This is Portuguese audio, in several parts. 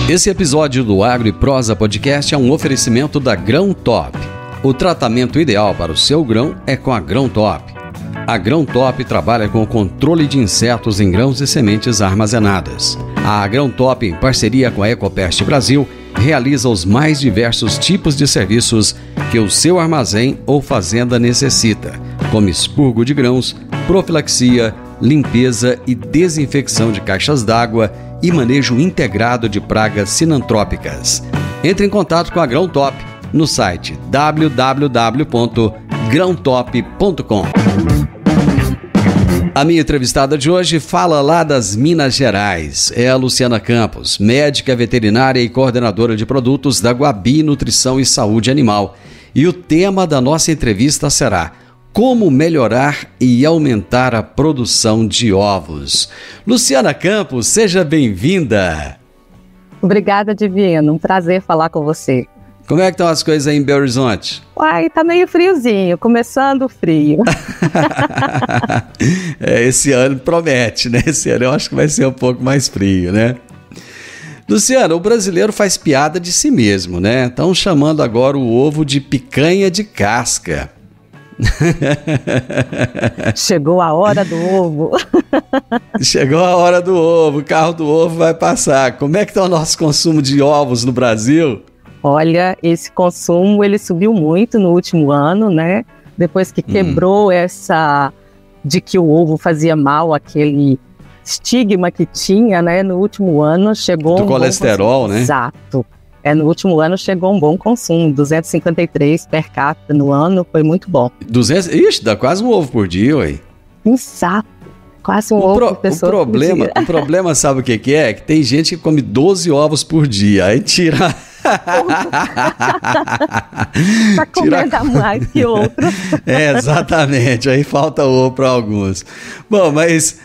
Esse episódio do Agro e Prosa Podcast é um oferecimento da Grão Top. O tratamento ideal para o seu grão é com a Grão Top. A Grão Top trabalha com o controle de insetos em grãos e sementes armazenadas. A Grão Top, em parceria com a Ecopest Brasil, realiza os mais diversos tipos de serviços que o seu armazém ou fazenda necessita, como expurgo de grãos, profilaxia, limpeza e desinfecção de caixas d'água e manejo integrado de pragas sinantrópicas. Entre em contato com a Grão Top no site www.grãotop.com. A minha entrevistada de hoje fala lá das Minas Gerais. É a Luciana Campos, médica veterinária e coordenadora de produtos da Guabi Nutrição e Saúde Animal. E o tema da nossa entrevista será: como melhorar e aumentar a produção de ovos. Luciana Campos, seja bem-vinda. Obrigada, Divino. Um prazer falar com você. Como é que estão as coisas aí em Belo Horizonte? Uai, tá meio friozinho, começando o frio. Esse ano promete, né? Esse ano eu acho que vai ser um pouco mais frio, né? Luciana, o brasileiro faz piada de si mesmo, né? Estão chamando agora o ovo de picanha de casca. Chegou a hora do ovo. Chegou a hora do ovo, o carro do ovo vai passar. Como é que está o nosso consumo de ovos no Brasil? Olha, esse consumo ele subiu muito no último ano, né? Depois que quebrou essa de que o ovo fazia mal, aquele estigma que tinha, né? No último ano chegou do colesterol, né? Exato. No último ano chegou um bom consumo, 253 per capita no ano, foi muito bom. 200? Ixi, dá quase um ovo por dia, ué. Exato, quase um ovo por pessoa por dia. O problema, sabe o que é? Que tem gente que come 12 ovos por dia, aí tira... Tá comendo a mais que outro. Exatamente, aí falta ovo para alguns. Bom, mas...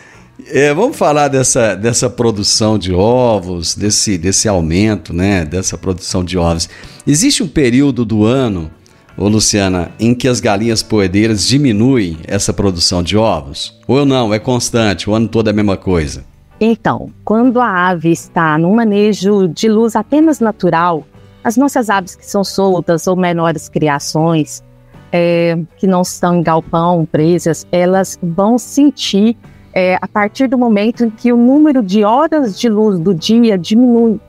vamos falar dessa produção de ovos, desse aumento, né, dessa produção de ovos. Existe um período do ano, Luciana, em que as galinhas poedeiras diminuem essa produção de ovos? Ou não, é constante, o ano todo é a mesma coisa? Então, quando a ave está num manejo de luz apenas natural, as nossas aves que são soltas ou menores criações, que não estão em galpão, presas, elas vão sentir a partir do momento em que o número de horas de luz do dia diminui.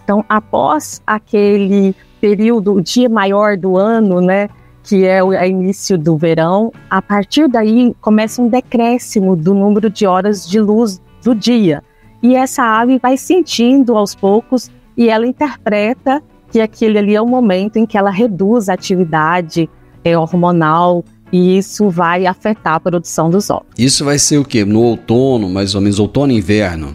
Então, após aquele período, o dia maior do ano, né, que é o início do verão, a partir daí começa um decréscimo do número de horas de luz do dia. E essa ave vai sentindo aos poucos e ela interpreta que aquele ali é o momento em que ela reduz a atividade hormonal, e isso vai afetar a produção dos ovos. Isso vai ser o quê? No outono, mais ou menos, outono e inverno?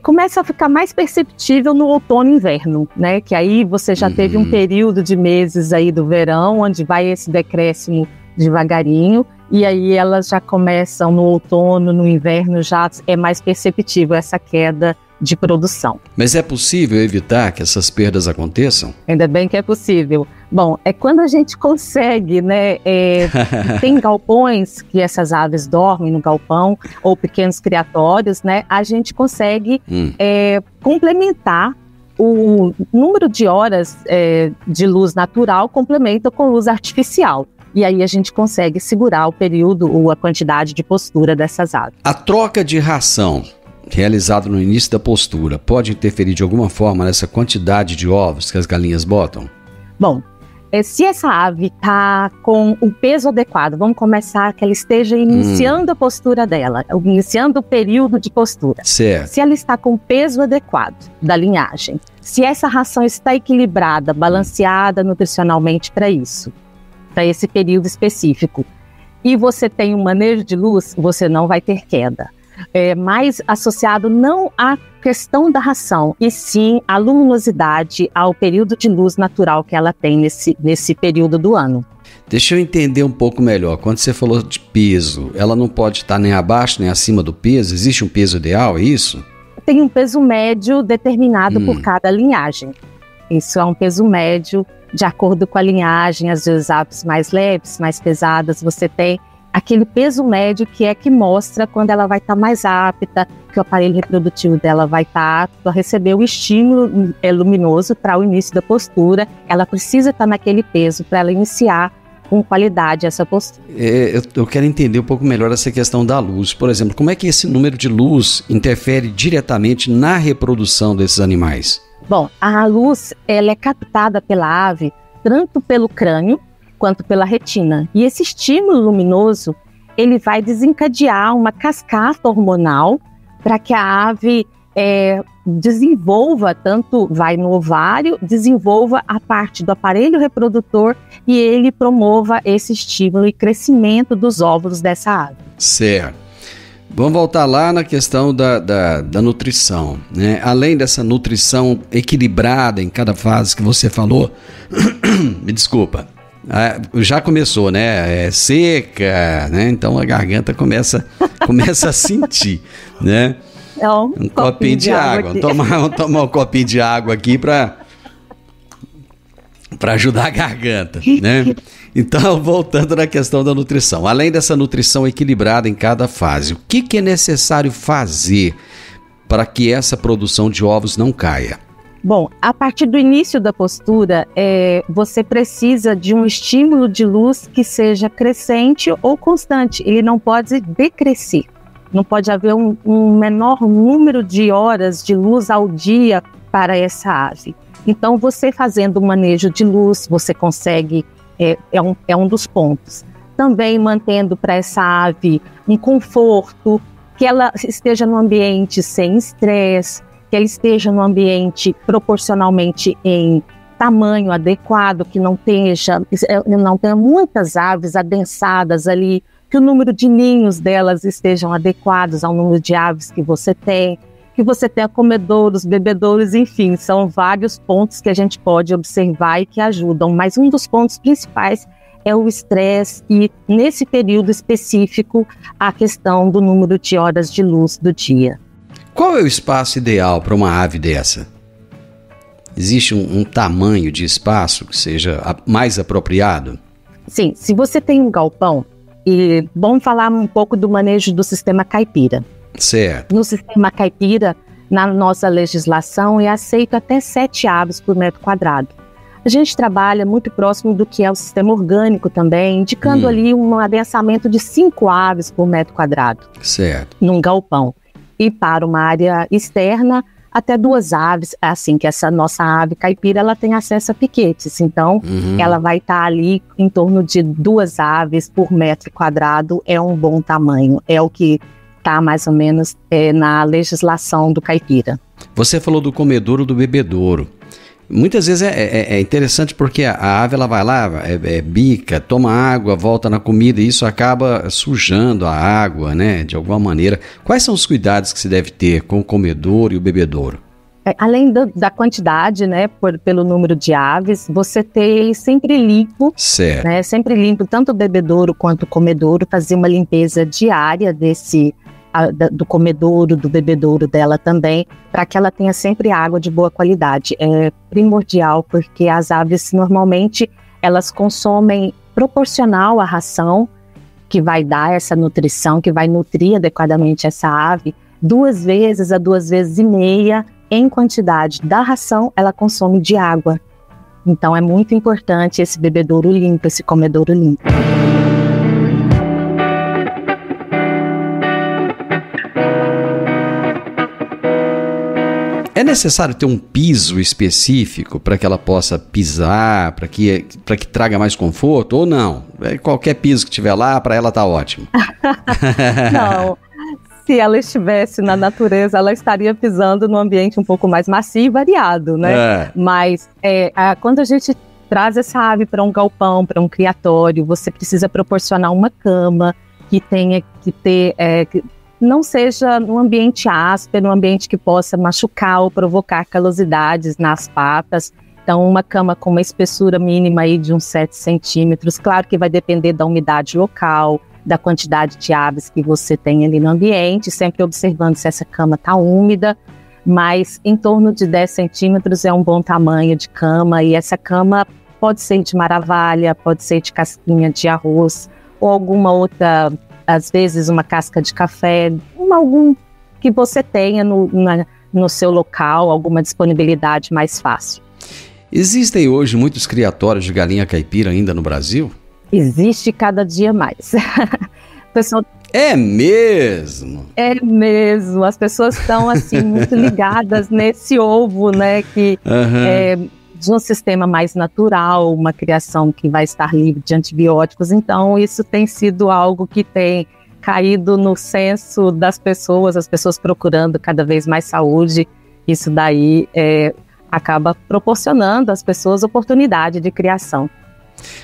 Começa a ficar mais perceptível no outono e inverno, né? Que aí você já teve um período de meses aí do verão, onde vai esse decréscimo devagarinho, e aí elas já começam no outono, no inverno, já é mais perceptível essa queda de produção. Mas é possível evitar que essas perdas aconteçam? Ainda bem que é possível. Bom, é quando a gente consegue, né? Tem galpões que essas aves dormem no galpão, ou pequenos criatórios, né? A gente consegue complementar o número de horas de luz natural, complementa com luz artificial. E aí a gente consegue segurar o período ou a quantidade de postura dessas aves. A troca de ração realizada no início da postura pode interferir de alguma forma nessa quantidade de ovos que as galinhas botam? Bom, se essa ave está com o peso adequado, vamos começar que ela esteja iniciando a postura dela, iniciando o período de postura. Certo. Se ela está com o peso adequado da linhagem, se essa ração está equilibrada, balanceada nutricionalmente para isso, para esse período específico, e você tem um manejo de luz, você não vai ter queda. Mais associado não à questão da ração, e sim à luminosidade, ao período de luz natural que ela tem nesse período do ano. Deixa eu entender um pouco melhor. Quando você falou de peso, ela não pode estar nem abaixo nem acima do peso? Existe um peso ideal, é isso? Tem um peso médio determinado por cada linhagem. Isso é um peso médio de acordo com a linhagem. Às vezes aves mais leves, mais pesadas, você tem aquele peso médio que mostra quando ela vai estar mais apta, que o aparelho reprodutivo dela vai estar apto a receber o estímulo luminoso para o início da postura. Ela precisa estar naquele peso para ela iniciar com qualidade essa postura. Eu quero entender um pouco melhor essa questão da luz. Por exemplo, como é que esse número de luz interfere diretamente na reprodução desses animais? Bom, a luz ela é captada pela ave tanto pelo crânio quanto pela retina. E esse estímulo luminoso ele vai desencadear uma cascata hormonal para que a ave desenvolva, tanto vai no ovário, desenvolva a parte do aparelho reprodutor e ele promova esse estímulo e crescimento dos óvulos dessa ave. Certo. Vamos voltar lá na questão da nutrição, né? Além dessa nutrição equilibrada em cada fase que você falou, me desculpa, já começou, né? É seca, né? Então a garganta começa a sentir, né? Um copinho de água. Vamos tomar um copinho de água aqui para ajudar a garganta, né? Então, voltando na questão da nutrição. Além dessa nutrição equilibrada em cada fase, o que é necessário fazer para que essa produção de ovos não caia? Bom, a partir do início da postura, você precisa de um estímulo de luz que seja crescente ou constante. Ele não pode decrescer. Não pode haver um menor número de horas de luz ao dia para essa ave. Então, você fazendo o manejo de luz, você consegue, é um dos pontos. Também mantendo para essa ave um conforto, que ela esteja no ambiente sem estresse, que ela esteja no ambiente proporcionalmente em tamanho adequado, que não tenha muitas aves adensadas ali, que o número de ninhos delas estejam adequados ao número de aves que você tenha comedouros, bebedouros, enfim, são vários pontos que a gente pode observar e que ajudam, mas um dos pontos principais é o estresse e, nesse período específico, a questão do número de horas de luz do dia. Qual é o espaço ideal para uma ave dessa? Existe um tamanho de espaço que seja mais apropriado? Sim, se você tem um galpão, e vamos falar um pouco do manejo do sistema caipira. Certo. No sistema caipira, na nossa legislação, é aceito até 7 aves por metro quadrado. A gente trabalha muito próximo do que é o sistema orgânico também, indicando ali um adensamento de 5 aves por metro quadrado. Certo. Num galpão. E para uma área externa, até 2 aves, assim que essa nossa ave caipira, ela tem acesso a piquetes, então ela vai estar ali em torno de 2 aves por metro quadrado, é um bom tamanho, é o que está mais ou menos na legislação do caipira. Você falou do comedouro, do bebedouro. Muitas vezes é interessante porque a ave ela vai lá, bica, toma água, volta na comida e isso acaba sujando a água, né, de alguma maneira. Quais são os cuidados que se deve ter com o comedouro e o bebedouro? Além da quantidade, né, pelo número de aves, você ter ele sempre limpo, certo, né, sempre limpo, tanto o bebedouro quanto o comedouro, fazer uma limpeza diária do comedouro, do bebedouro dela também, para que ela tenha sempre água de boa qualidade. É primordial, porque as aves normalmente elas consomem proporcional à ração que vai dar essa nutrição, que vai nutrir adequadamente essa ave, 2 vezes a 2 vezes e meia em quantidade da ração ela consome de água. Então é muito importante esse bebedouro limpo, esse comedouro limpo. É necessário ter um piso específico para que ela possa pisar, para que traga mais conforto, ou não? Qualquer piso que tiver lá, para ela tá ótimo. Não, se ela estivesse na natureza, ela estaria pisando num ambiente um pouco mais macio e variado, né? Mas quando a gente traz essa ave para um galpão, para um criatório, você precisa proporcionar uma cama que tenha que ter... que não seja num ambiente áspero, num ambiente que possa machucar ou provocar calosidades nas patas. Então, uma cama com uma espessura mínima aí de uns 7 centímetros. Claro que vai depender da umidade local, da quantidade de aves que você tem ali no ambiente, sempre observando se essa cama está úmida, mas em torno de 10 centímetros é um bom tamanho de cama, e essa cama pode ser de maravalha, pode ser de casquinha de arroz, ou alguma outra, às vezes uma casca de café, algum que você tenha no seu local, alguma disponibilidade mais fácil. Existem hoje muitos criatórios de galinha caipira ainda no Brasil? Existe cada dia mais. Pessoal, é mesmo? É mesmo. As pessoas estão assim muito ligadas nesse ovo, né? Que é de um sistema mais natural, uma criação que vai estar livre de antibióticos. Então, isso tem sido algo que tem caído no senso das pessoas, as pessoas procurando cada vez mais saúde. Isso daí acaba proporcionando às pessoas oportunidade de criação.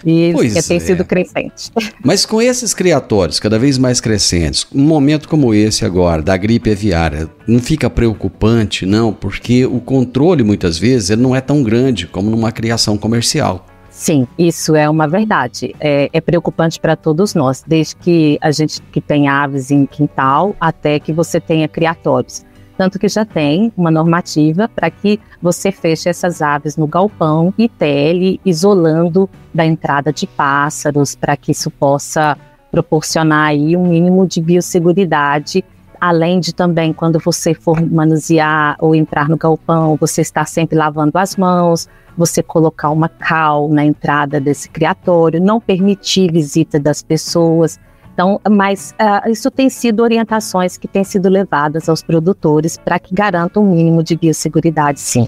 E que tem sido crescente. Mas com esses criatórios cada vez mais crescentes, um momento como esse agora, da gripe aviária, não fica preocupante, não? Porque o controle, muitas vezes, ele não é tão grande como numa criação comercial. Sim, isso é uma verdade. É preocupante para todos nós, desde que a gente que tem aves em quintal até que você tenha criatórios. Tanto que já tem uma normativa para que você feche essas aves no galpão e tele, isolando da entrada de pássaros, para que isso possa proporcionar aí um mínimo de biosseguridade, além de também, quando você for manusear ou entrar no galpão, você está sempre lavando as mãos, você colocar uma cal na entrada desse criatório, não permitir visita das pessoas. Então, mas isso tem sido orientações que têm sido levadas aos produtores para que garantam um mínimo de biosseguridade, sim.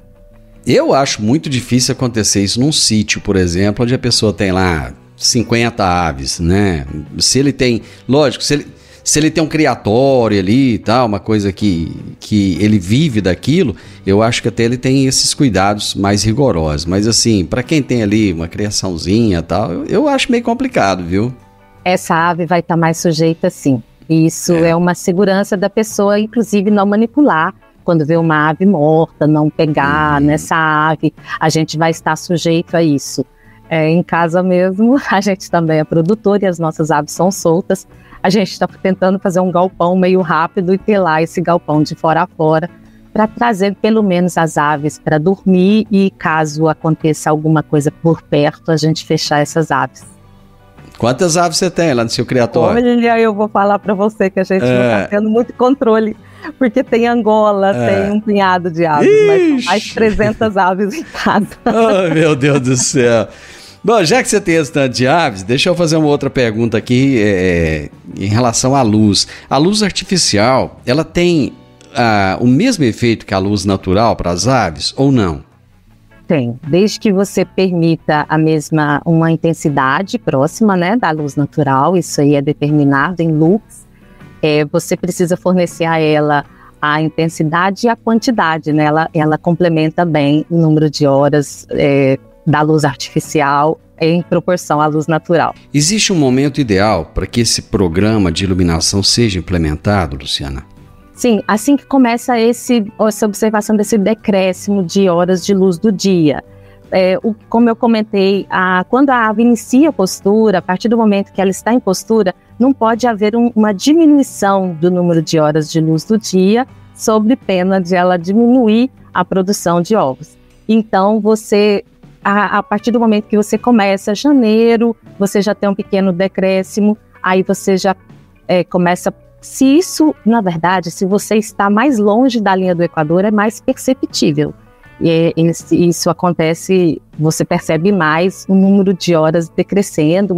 Eu acho muito difícil acontecer isso num sítio, por exemplo, onde a pessoa tem lá 50 aves, né? Se ele tem, lógico, se ele tem um criatório ali e tal, uma coisa que ele vive daquilo, eu acho que até ele tem esses cuidados mais rigorosos. Mas assim, para quem tem ali uma criaçãozinha e tal, eu acho meio complicado, viu? Essa ave vai estar mais sujeita, sim. Isso é uma segurança da pessoa, inclusive não manipular. Quando vê uma ave morta, não pegar nessa ave, a gente vai estar sujeito a isso. Em casa mesmo, a gente também é produtor e as nossas aves são soltas. A gente está tentando fazer um galpão meio rápido e ter lá esse galpão de fora a fora para trazer pelo menos as aves para dormir e caso aconteça alguma coisa por perto, a gente fechar essas aves. Quantas aves você tem lá no seu criatório? Olha, eu vou falar para você que a gente não está tendo muito controle, porque tem Angola, tem um punhado de aves, mas são mais de 300 aves em casa. Oh, meu Deus do céu. Bom, já que você tem esse tanto de aves, deixa eu fazer uma outra pergunta aqui em relação à luz. A luz artificial, ela tem o mesmo efeito que a luz natural para as aves ou não? Tem, desde que você permita uma intensidade próxima, né, da luz natural, isso aí é determinado em lux, você precisa fornecer a ela a intensidade e a quantidade, né, ela complementa bem o número de horas da luz artificial em proporção à luz natural. Existe um momento ideal para que esse programa de iluminação seja implementado, Luciana? Sim, assim que começa essa observação desse decréscimo de horas de luz do dia. Como eu comentei, quando a ave inicia a postura, a partir do momento que ela está em postura, não pode haver uma diminuição do número de horas de luz do dia, sob pena de ela diminuir a produção de ovos. Então, a partir do momento que você começa janeiro, você já tem um pequeno decréscimo, aí você já começa. Se isso, na verdade, se você está mais longe da linha do Equador, é mais perceptível. E isso acontece, você percebe mais o número de horas decrescendo,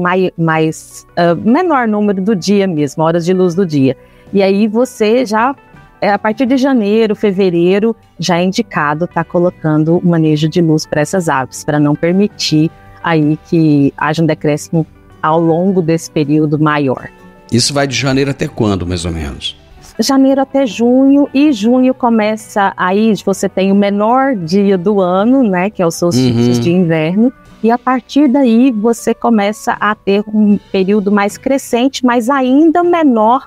menor número do dia mesmo, horas de luz do dia. E aí você já, a partir de janeiro, fevereiro, já é indicado estar colocando o manejo de luz para essas aves, para não permitir aí que haja um decréscimo ao longo desse período maior. Isso vai de janeiro até quando, mais ou menos? Janeiro até junho, e junho começa aí, você tem o menor dia do ano, né, que é o solstício de inverno, e a partir daí você começa a ter um período mais crescente, mas ainda menor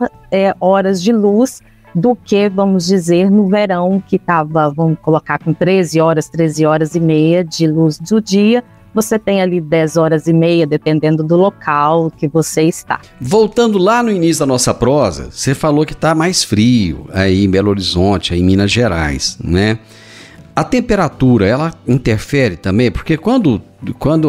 horas de luz do que, vamos dizer, no verão, que estava, vamos colocar, com 13 horas e meia de luz do dia. Você tem ali 10 horas e meia, dependendo do local que você está. Voltando lá no início da nossa prosa, você falou que está mais frio aí em Belo Horizonte, aí em Minas Gerais, né? A temperatura, ela interfere também? Porque quando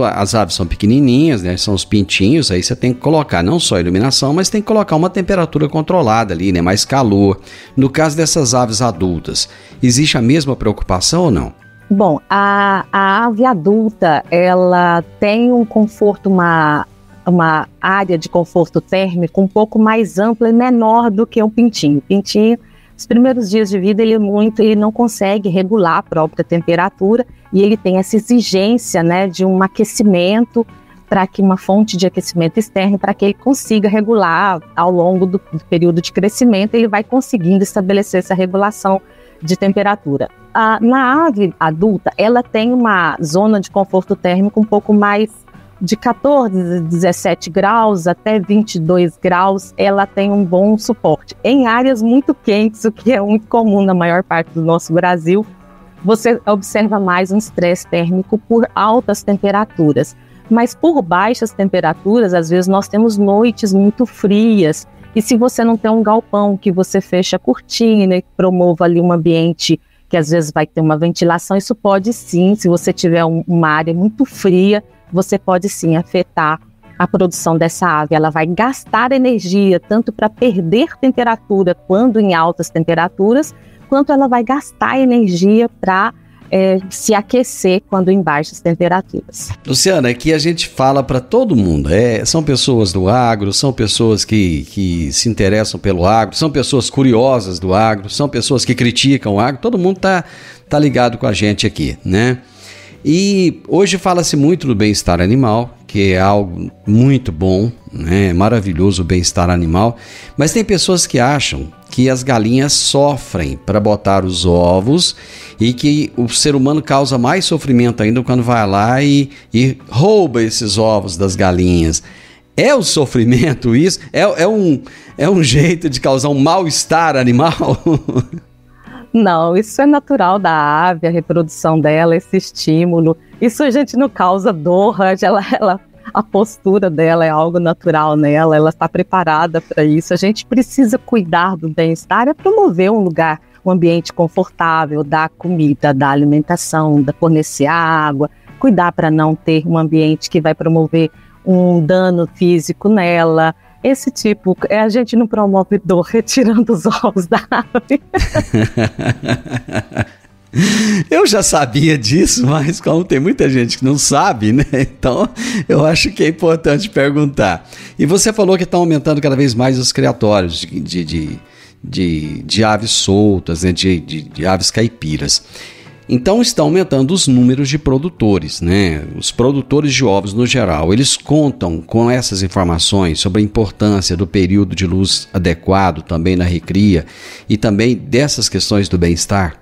as aves são pequenininhas, né, são os pintinhos, aí você tem que colocar não só a iluminação, mas tem que colocar uma temperatura controlada ali, né, mais calor. No caso dessas aves adultas, existe a mesma preocupação ou não? Bom, a ave adulta, ela tem um conforto, uma área de conforto térmico um pouco mais ampla e menor do que um pintinho. O pintinho, os primeiros dias de vida, ele não consegue regular a própria temperatura e ele tem essa exigência, né, de um aquecimento, para que uma fonte de aquecimento externo, para que ele consiga regular ao longo do período de crescimento, ele vai conseguindo estabelecer essa regulação de temperatura. Na ave adulta, ela tem uma zona de conforto térmico um pouco mais de 14, 17 graus até 22 graus, ela tem um bom suporte. Em áreas muito quentes, o que é muito comum na maior parte do nosso Brasil, você observa mais um estresse térmico por altas temperaturas. Mas por baixas temperaturas, às vezes nós temos noites muito frias, e se você não tem um galpão que você fecha a cortina e promova ali um ambiente que às vezes vai ter uma ventilação, isso pode sim, se você tiver uma área muito fria, você pode sim afetar a produção dessa ave. Ela vai gastar energia tanto para perder temperatura quando em altas temperaturas, quanto ela vai gastar energia para se aquecer quando em baixas temperaturas. Luciana, aqui a gente fala para todo mundo, são pessoas do agro, são pessoas que se interessam pelo agro, são pessoas curiosas do agro, são pessoas que criticam o agro, todo mundo tá ligado com a gente aqui, né? E hoje fala-se muito do bem-estar animal, que é algo muito bom, né? Maravilhoso o bem-estar animal, mas tem pessoas que acham que as galinhas sofrem para botar os ovos e que o ser humano causa mais sofrimento ainda quando vai lá e rouba esses ovos das galinhas. É o sofrimento isso? É um jeito de causar um mal-estar animal? Não, isso é natural da ave, a reprodução dela, esse estímulo. Isso a gente não causa dor, a postura dela é algo natural nela, ela está preparada para isso. A gente precisa cuidar do bem-estar, promover um lugar, um ambiente confortável, dar comida, dar alimentação, fornecer água, cuidar para não ter um ambiente que vai promover um dano físico nela. Esse tipo, a gente não promove dor retirando os ovos da ave. Eu já sabia disso, mas como tem muita gente que não sabe, né? Então eu acho que é importante perguntar. E você falou que estão aumentando cada vez mais os criatórios de aves soltas, né? de aves caipiras. Então estão aumentando os números de produtores, né? Os produtores de ovos no geral, eles contam com essas informações sobre a importância do período de luz adequado também na recria e também dessas questões do bem-estar?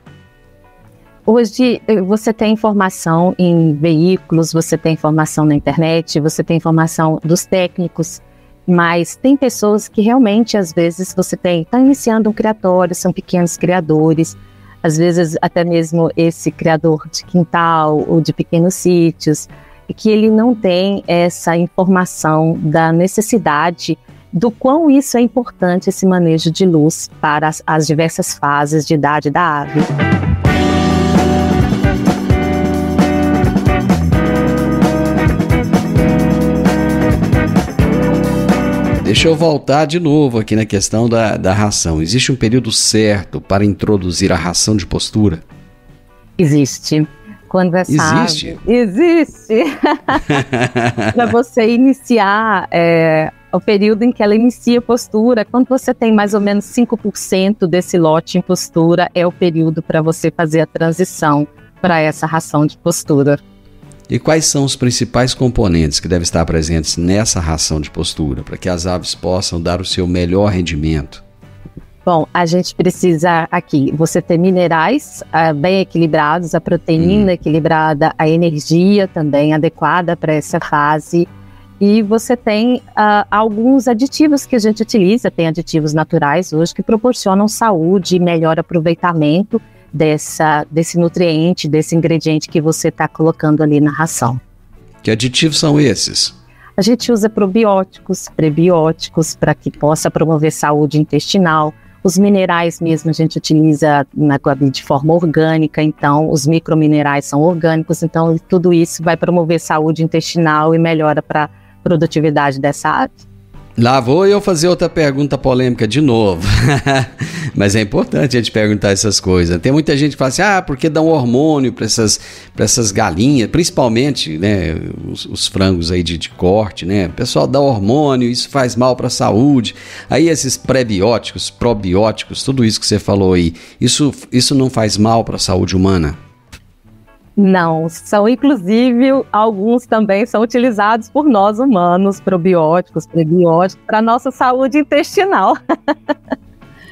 Hoje você tem informação em veículos, você tem informação na internet, você tem informação dos técnicos, mas tem pessoas que realmente às vezes está iniciando um criatório, são pequenos criadores, às vezes até mesmo esse criador de quintal ou de pequenos sítios, que ele não tem essa informação da necessidade do quão isso é importante, esse manejo de luz para as diversas fases de idade da ave. Deixa eu voltar de novo aqui na questão da ração. Existe um período certo para introduzir a ração de postura? Existe. Quando essa existe? Existe! Para você iniciar o período em que ela inicia a postura, quando você tem mais ou menos 5% desse lote em postura, é o período para você fazer a transição para essa ração de postura. E quais são os principais componentes que devem estar presentes nessa ração de postura para que as aves possam dar o seu melhor rendimento? Bom, a gente precisa aqui, você ter minerais bem equilibrados, a proteína equilibrada, a energia também adequada para essa fase. E você tem alguns aditivos que a gente utiliza, tem aditivos naturais hoje que proporcionam saúde e melhor aproveitamento desse nutriente, desse ingrediente que você está colocando ali na ração. Que aditivos são esses? A gente usa probióticos, prebióticos para que possa promover saúde intestinal. Os minerais mesmo a gente utiliza de forma orgânica, então os microminerais são orgânicos, então tudo isso vai promover saúde intestinal e melhora para a produtividade dessa ave. Lá vou eu fazer outra pergunta polêmica de novo. Mas é importante a gente perguntar essas coisas. Tem muita gente que fala assim, porque dá um hormônio para essas galinhas, principalmente, né, os frangos aí de corte, né? O pessoal dá hormônio, isso faz mal para a saúde. Aí esses prebióticos, probióticos, tudo isso que você falou aí, isso não faz mal para a saúde humana? Não, são inclusive, alguns também são utilizados por nós humanos, probióticos, prebióticos, para a nossa saúde intestinal.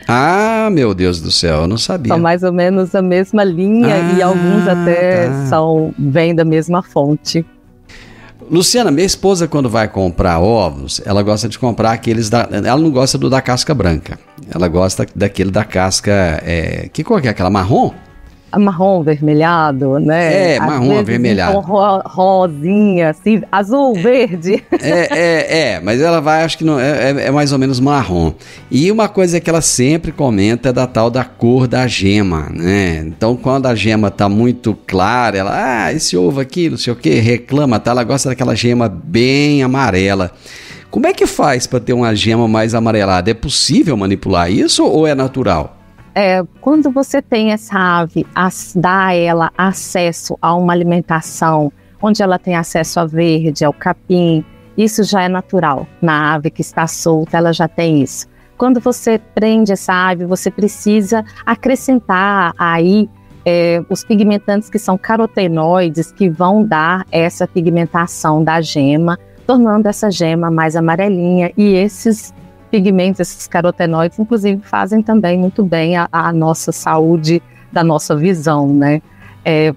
Ah, meu Deus do céu, eu não sabia. São mais ou menos a mesma linha e alguns até vêm da mesma fonte. Luciana, minha esposa, quando vai comprar ovos, ela gosta de comprar aqueles ela não gosta do da casca branca. Ela gosta daquele da casca, que cor que é aquela? Marrom? Marrom avermelhado, né? Marrom avermelhado. Rosinha, assim, azul, verde. Mas ela vai, acho que não, é mais ou menos marrom. E uma coisa que ela sempre comenta é da tal da cor da gema, né? Então, quando a gema tá muito clara, ela, esse ovo aqui, não sei o que, reclama, tá? Ela gosta daquela gema bem amarela. Como é que faz para ter uma gema mais amarelada? É possível manipular isso ou é natural? Quando você tem essa ave, dá a ela acesso a uma alimentação, onde ela tem acesso a verde, ao capim, isso já é natural. Na ave que está solta, ela já tem isso. Quando você prende essa ave, você precisa acrescentar aí os pigmentantes que são carotenoides, que vão dar essa pigmentação da gema, tornando essa gema mais amarelinha, e esses pigmentos, esses carotenoides, inclusive, fazem também muito bem a nossa saúde, da nossa visão, né?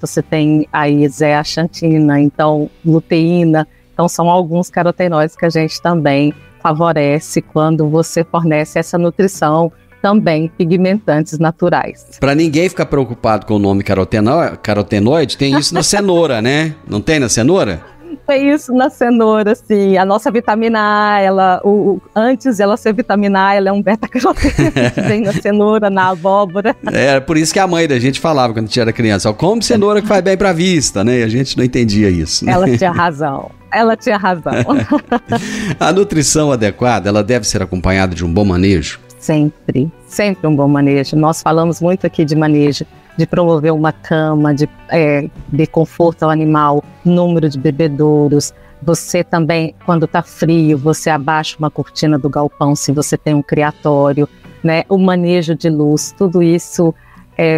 Você tem aí zeaxantina, então luteína, então são alguns carotenoides que a gente também favorece quando você fornece essa nutrição, também pigmentantes naturais. Para ninguém ficar preocupado com o nome carotenoide, tem isso na cenoura, né? Não tem na cenoura? Tem isso na cenoura, sim. A nossa vitamina A, antes ela ser vitamina A, ela é um beta-caroteno que vem na cenoura, na abóbora. Por isso que a mãe da gente falava quando a gente era criança, come cenoura que faz bem pra vista, né? E a gente não entendia isso, né? Ela tinha razão. A nutrição adequada, ela deve ser acompanhada de um bom manejo? Sempre um bom manejo. Nós falamos muito aqui de manejo, de promover uma cama, de conforto ao animal, número de bebedouros. Você também, quando está frio, você abaixa uma cortina do galpão se você tem um criatório, né? O manejo de luz, tudo isso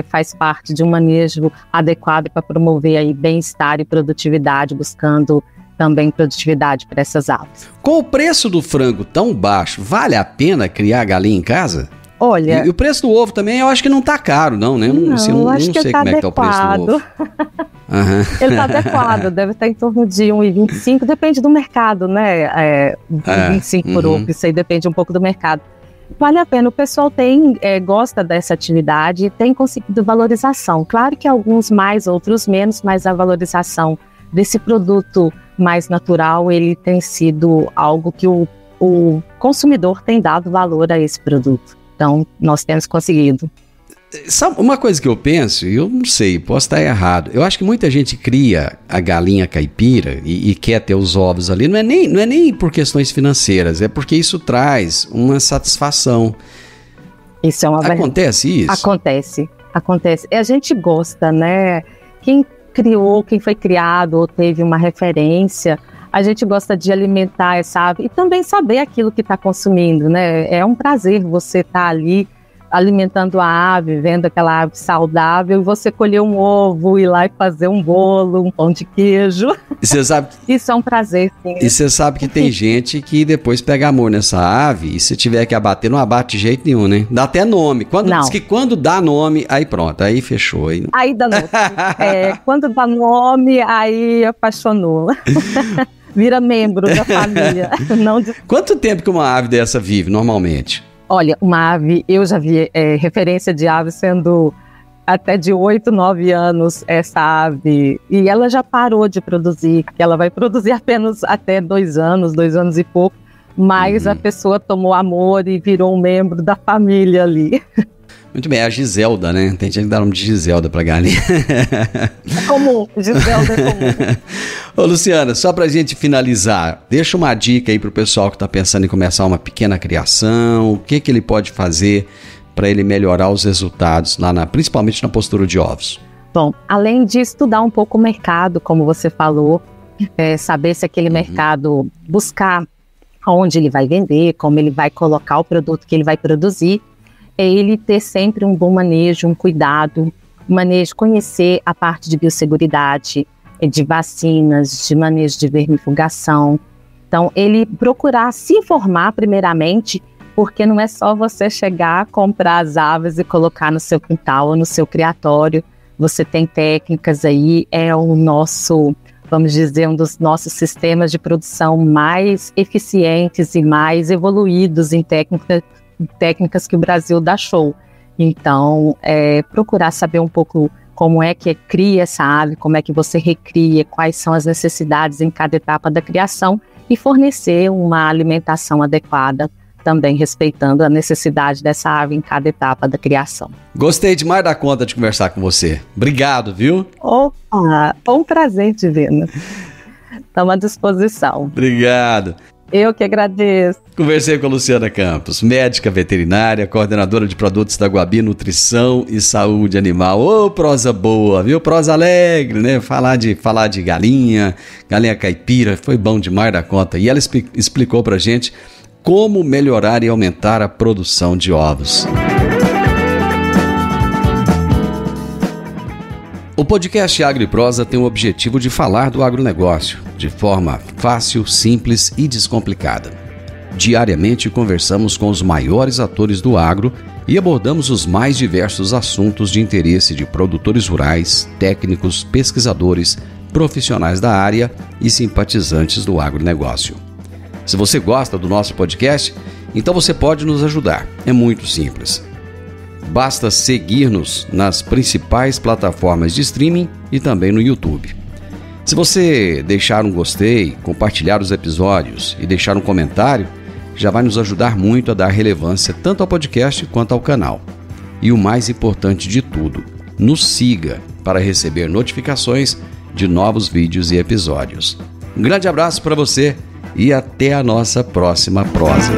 faz parte de um manejo adequado para promover aí bem-estar e produtividade, buscando também produtividade para essas aves. Com o preço do frango tão baixo, vale a pena criar galinha em casa? Olha... E o preço do ovo também, eu acho que não tá caro, não, né? Não sei como é que tá o preço do ovo. Ele tá adequado, deve estar em torno de 1,25, depende do mercado, né? 25 por ovo, isso aí depende um pouco do mercado. Vale a pena, o pessoal gosta dessa atividade e tem conseguido valorização. Claro que alguns mais, outros menos, mas a valorização desse produto mais natural, ele tem sido algo que o consumidor tem dado valor a esse produto. Então, nós temos conseguido. Sabe, uma coisa que eu penso, e eu não sei, posso estar errado, eu acho que muita gente cria a galinha caipira e quer ter os ovos ali, não é nem por questões financeiras, é porque isso traz uma satisfação. Isso é uma verdade. Acontece isso? Acontece. E a gente gosta, né? Quem foi criado ou teve uma referência, a gente gosta de alimentar essa ave e também saber aquilo que está consumindo, né? É um prazer você estar ali alimentando a ave, vendo aquela ave saudável, e você colher um ovo, ir lá e fazer um bolo, um pão de queijo. E você sabe... Isso é um prazer, sim. E você sabe que tem gente que depois pega amor nessa ave e se tiver que abater, não abate de jeito nenhum, né? Dá até nome. Diz que quando dá nome, aí pronto, aí fechou. Aí dá nome. Quando dá nome, aí apaixonou. Vira membro da família. Quanto tempo que uma ave dessa vive, normalmente? Olha, uma ave, eu já vi referência de ave sendo até de 8, 9 anos essa ave. E ela já parou de produzir, porque ela vai produzir apenas até 2 anos e pouco. mas a pessoa tomou amor e virou um membro da família ali. Muito bem, é a Giselda, né? Tem gente que dá o nome de Giselda pra galinha. É comum, Giselda é comum. Ô, Luciana, só pra gente finalizar, deixa uma dica aí pro pessoal que tá pensando em começar uma pequena criação, o que ele pode fazer para ele melhorar os resultados, principalmente na postura de ovos. Bom, além de estudar um pouco o mercado, como você falou, saber se aquele mercado, buscar onde ele vai vender, como ele vai colocar o produto que ele vai produzir, é ele ter sempre um bom manejo, um cuidado, conhecer a parte de biosseguridade, de vacinas, de manejo de vermifugação. Então, ele procurar se informar primeiramente, porque não é só você chegar, comprar as aves e colocar no seu quintal ou no seu criatório. Você tem técnicas aí, é o nosso, vamos dizer, um dos nossos sistemas de produção mais eficientes e mais evoluídos em técnicas que o Brasil dá show. Então, procurar saber um pouco como é que cria essa ave, como é que você recria, quais são as necessidades em cada etapa da criação e fornecer uma alimentação adequada, também respeitando a necessidade dessa ave em cada etapa da criação. Gostei demais da conta de conversar com você. Obrigado, viu? Opa, foi um prazer te ver. Estamos à disposição. Obrigado. Eu que agradeço. Conversei com a Luciana Campos, médica veterinária, coordenadora de produtos da Guabi Nutrição e Saúde Animal. Ô, prosa boa, viu? Prosa alegre, né? Falar de galinha caipira, foi bom demais da conta. E ela explicou pra gente como melhorar e aumentar a produção de ovos. O podcast Agro e Prosa tem o objetivo de falar do agronegócio de forma fácil, simples e descomplicada. Diariamente conversamos com os maiores atores do agro e abordamos os mais diversos assuntos de interesse de produtores rurais, técnicos, pesquisadores, profissionais da área e simpatizantes do agronegócio. Se você gosta do nosso podcast, então você pode nos ajudar. É muito simples. Basta seguir-nos nas principais plataformas de streaming e também no YouTube. Se você deixar um gostei, compartilhar os episódios e deixar um comentário, já vai nos ajudar muito a dar relevância tanto ao podcast quanto ao canal. E o mais importante de tudo, nos siga para receber notificações de novos vídeos e episódios. Um grande abraço para você e até a nossa próxima prosa.